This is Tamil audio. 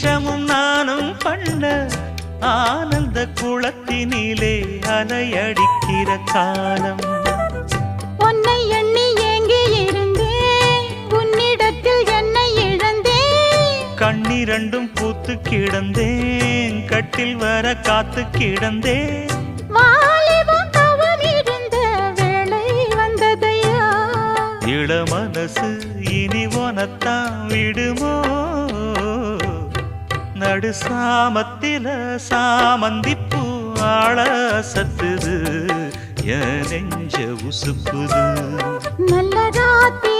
நிமிஷமும் நானும் பண்ண ஆனந்த குளத்தினிலே அலையடிக்கிற காலம். உன்னை எண்ணி ஏங்கி இருந்தேன், உன்னிடத்தில் என்னை இழந்தேன். கண்ணிரண்டும் பூத்து கிடந்தேன், கட்டில் வர காத்து கிடந்தேன். வாலிபம் தவம் இருந்த வேளை வந்ததையா, இள மனசு இனி உனத்தான் விடுமோ? நடு சாமத்தில சாமந்திப்பூ ஆள சத்துது, என் நெஞ்ச உசுப்புது. நல்ல ராத்திரி